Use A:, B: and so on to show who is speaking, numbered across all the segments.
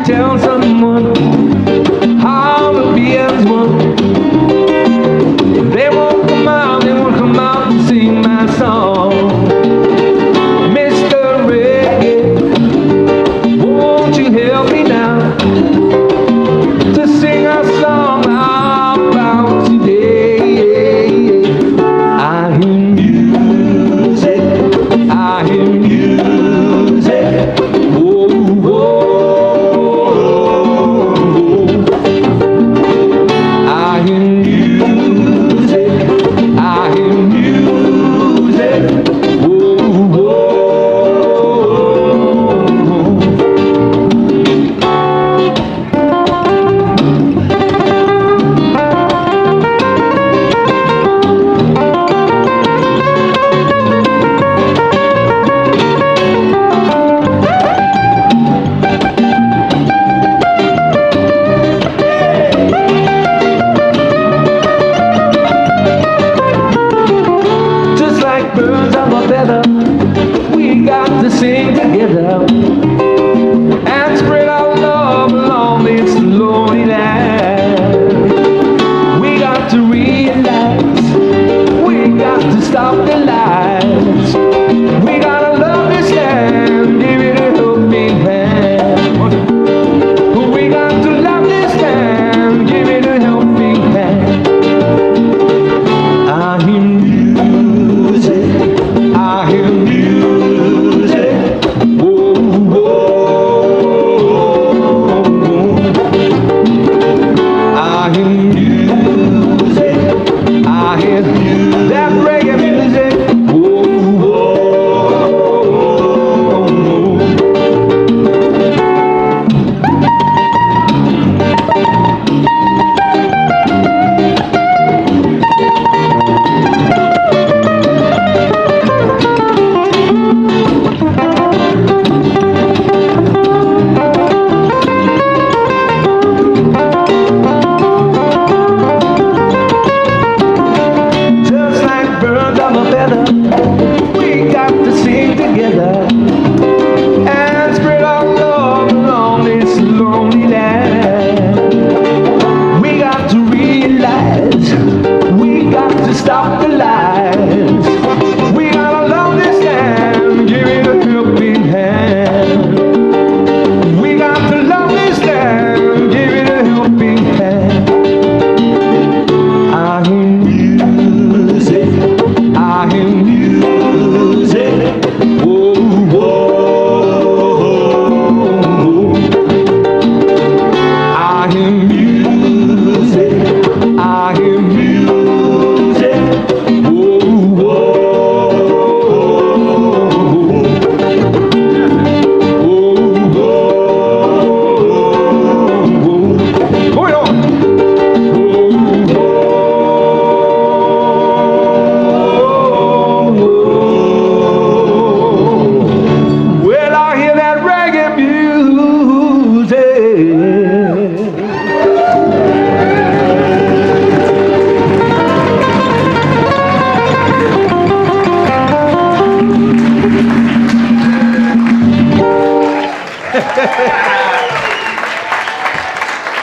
A: Tell someone how to be as one. They won't come out to sing my song. Mr. Reggae, won't you help me now to sing a song about today? I hear music, I hear music. Oh, oh. Birds of a feather, we got to sing together and spread our love along this lonely land. We got to realize, we got to stop the lies. We gotta love this land, give it a helping hand. We got to love this land, give it a helping hand. I hear music, I hear music, oh, oh, oh. I hear music, I hear that reggae music, oh, oh, oh. We got to sing together and spread our love along this lonely land. We got to realize, we got to stop the lies. We gotta love this land, give it a helping hand. We got to love this land, give it a helping hand. I hear music, I hear music, oh, oh, I hear music, I hear music, oh,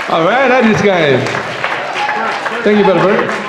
A: all right, I just got it. Thank you, Brother Bert.